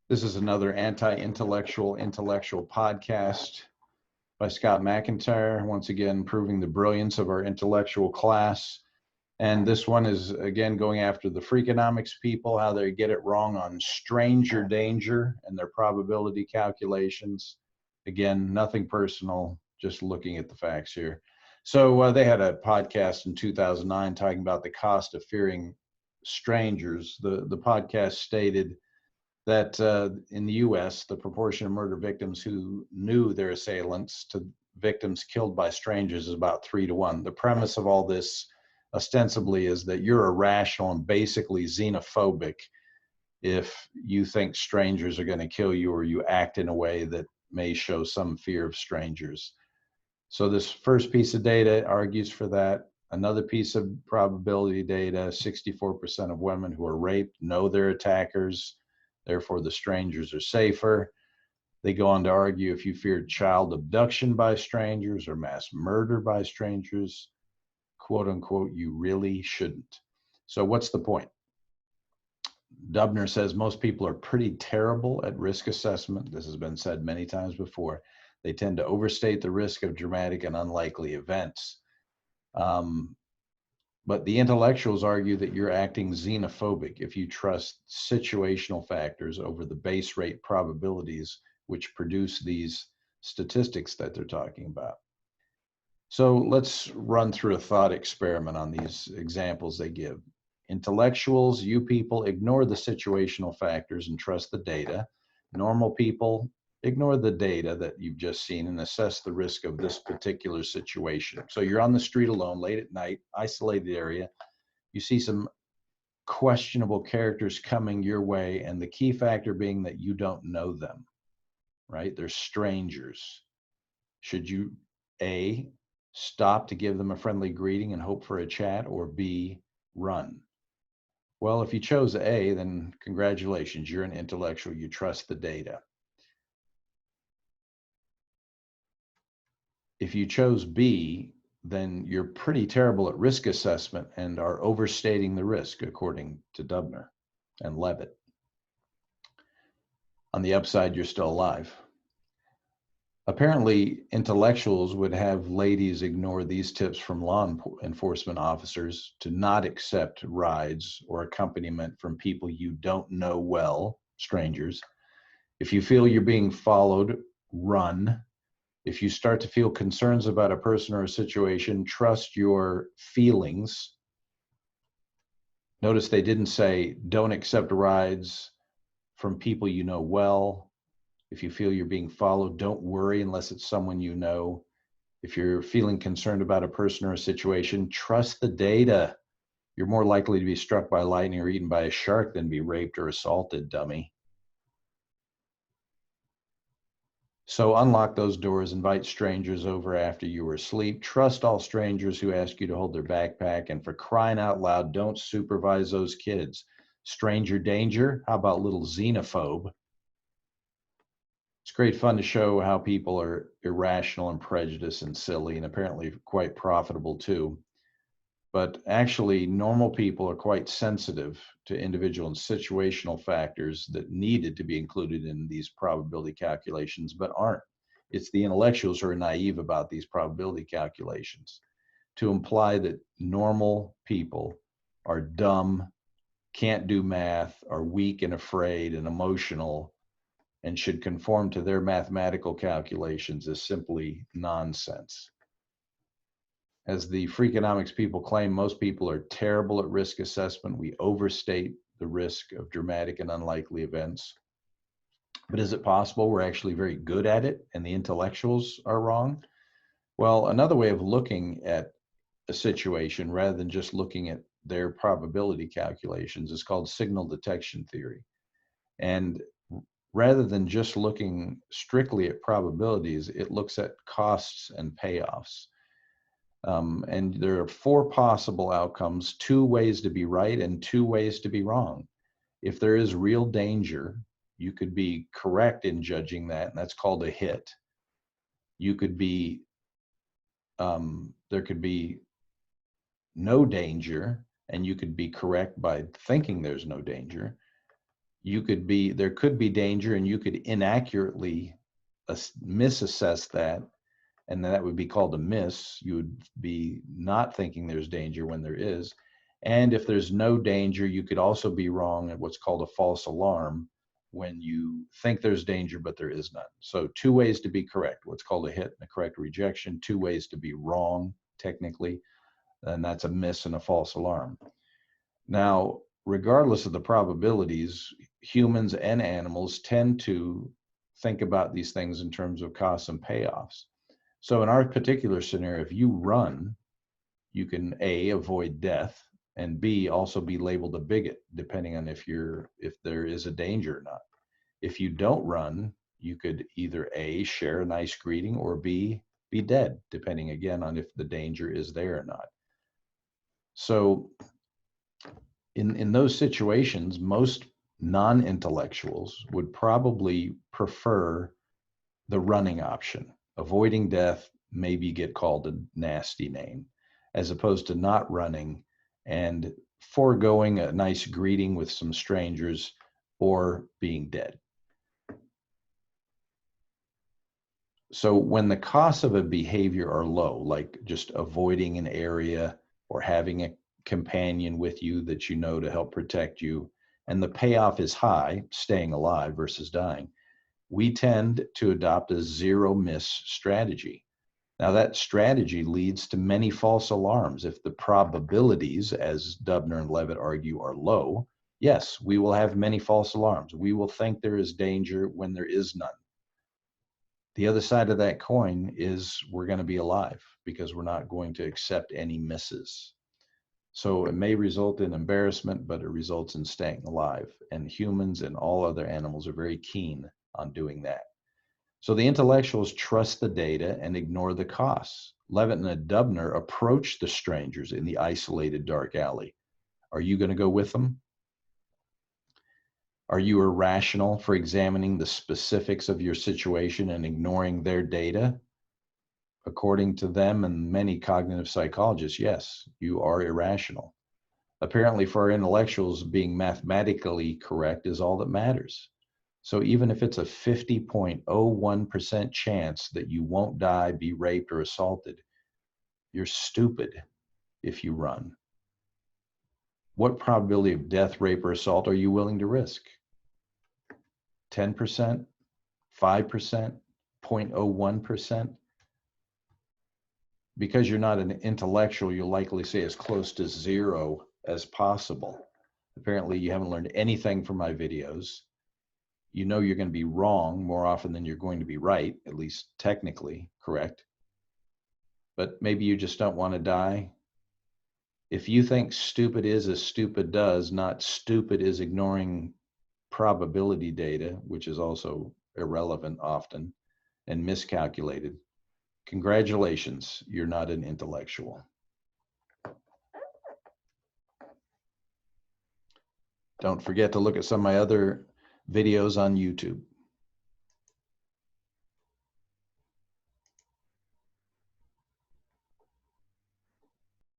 This is another anti-intellectual podcast by Scott McIntyre, once again proving the brilliance of our intellectual class. And this one is, again, going after the Freakonomics people, how they get it wrong on stranger danger and their probability calculations. Again, nothing personal, just looking at the facts here. So they had a podcast in 2009 talking about the cost of fearing strangers. The podcast stated that in the U.S., the proportion of murder victims who knew their assailants to victims killed by strangers is about 3-to-1. The premise of all this ostensibly is that you're irrational and basically xenophobic if you think strangers are going to kill you or you act in a way that may show some fear of strangers. So this first piece of data argues for that. Another piece of probability data, 64% of women who are raped know their attackers. Therefore, the strangers are safer. They go on to argue if you feared child abduction by strangers or mass murder by strangers, quote unquote, you really shouldn't. So what's the point? Dubner says most people are pretty terrible at risk assessment. This has been said many times before. They tend to overstate the risk of dramatic and unlikely events. But the intellectuals argue that you're acting xenophobic if you trust situational factors over the base rate probabilities which produce these statistics that they're talking about. So let's run through a thought experiment on these examples they give. Intellectuals, you people, ignore the situational factors and trust the data. Normal people, ignore the data that you've just seen and assess the risk of this particular situation. So you're on the street alone, late at night, isolated area. You see some questionable characters coming your way, and the key factor being that you don't know them, right? They're strangers. Should you, A, stop to give them a friendly greeting and hope for a chat, or B, run? Well, if you chose A, then congratulations, you're an intellectual, you trust the data. If you chose B, then you're pretty terrible at risk assessment and are overstating the risk, according to Dubner and Levitt. On the upside, you're still alive. Apparently, intellectuals would have ladies ignore these tips from law enforcement officers to not accept rides or accompaniment from people you don't know well, strangers. If you feel you're being followed, run. If you start to feel concerns about a person or a situation, trust your feelings. Notice they didn't say, don't accept rides from people you know well. If you feel you're being followed, don't worry unless it's someone you know. If you're feeling concerned about a person or a situation, trust the data. You're more likely to be struck by lightning or eaten by a shark than be raped or assaulted, dummy. So unlock those doors, invite strangers over after you were asleep. Trust all strangers who ask you to hold their backpack, and for crying out loud, don't supervise those kids. Stranger danger? How about little xenophobe? It's great fun to show how people are irrational and prejudiced and silly, and apparently quite profitable too. But actually, normal people are quite sensitive to individual and situational factors that needed to be included in these probability calculations, but aren't. It's the intellectuals who are naive about these probability calculations. To imply that normal people are dumb, can't do math, are weak and afraid and emotional, and should conform to their mathematical calculations is simply nonsense. As the Freakonomics people claim, most people are terrible at risk assessment. We overstate the risk of dramatic and unlikely events. But is it possible we're actually very good at it and the intellectuals are wrong? Well, another way of looking at a situation rather than just looking at their probability calculations is called signal detection theory. And rather than just looking strictly at probabilities, it looks at costs and payoffs. And there are 4 possible outcomes, 2 ways to be right and 2 ways to be wrong. If there is real danger, you could be correct in judging that, and that's called a hit. You could be, there could be no danger, and you could be correct by thinking there's no danger. there could be danger, and you could inaccurately misassess that, and that would be called a miss. You would be not thinking there's danger when there is. And if there's no danger, you could also be wrong at what's called a false alarm, when you think there's danger but there is none. So two ways to be correct: what's called a hit and a correct rejection. Two ways to be wrong technically, and that's a miss and a false alarm. Now, regardless of the probabilities, humans and animals tend to think about these things in terms of costs and payoffs. So in our particular scenario, if you run, you can A, avoid death, and B, also be labeled a bigot, depending on if there is a danger or not. If you don't run, you could either A, share a nice greeting, or B, be dead, depending again on if the danger is there or not. So in those situations, most non-intellectuals would probably prefer the running option. Avoiding death, maybe get called a nasty name, as opposed to not running and foregoing a nice greeting with some strangers or being dead. So when the costs of a behavior are low, like just avoiding an area or having a companion with you that you know to help protect you, and the payoff is high, staying alive versus dying, we tend to adopt a zero miss strategy. Now that strategy leads to many false alarms. If the probabilities, as Dubner and Levitt argue, are low, yes, we will have many false alarms. We will think there is danger when there is none. The other side of that coin is we're going to be alive because we're not going to accept any misses. So it may result in embarrassment, but it results in staying alive. And humans and all other animals are very keen on doing that. So the intellectuals trust the data and ignore the costs. Levitt and Dubner approach the strangers in the isolated dark alley. Are you going to go with them? Are you irrational for examining the specifics of your situation and ignoring their data? According to them and many cognitive psychologists, yes, you are irrational. Apparently, for our intellectuals, being mathematically correct is all that matters. So even if it's a 50.01% chance that you won't die, be raped, or assaulted, you're stupid if you run. What probability of death, rape, or assault are you willing to risk? 10%, 5%, 0.01%? Because you're not an intellectual, you'll likely say as close to zero as possible. Apparently, you haven't learned anything from my videos. You know you're going to be wrong more often than you're going to be right, at least technically correct. But maybe you just don't want to die. If you think stupid is as stupid does, not stupid is ignoring probability data, which is also irrelevant often and miscalculated, congratulations, you're not an intellectual. Don't forget to look at some of my other videos on YouTube.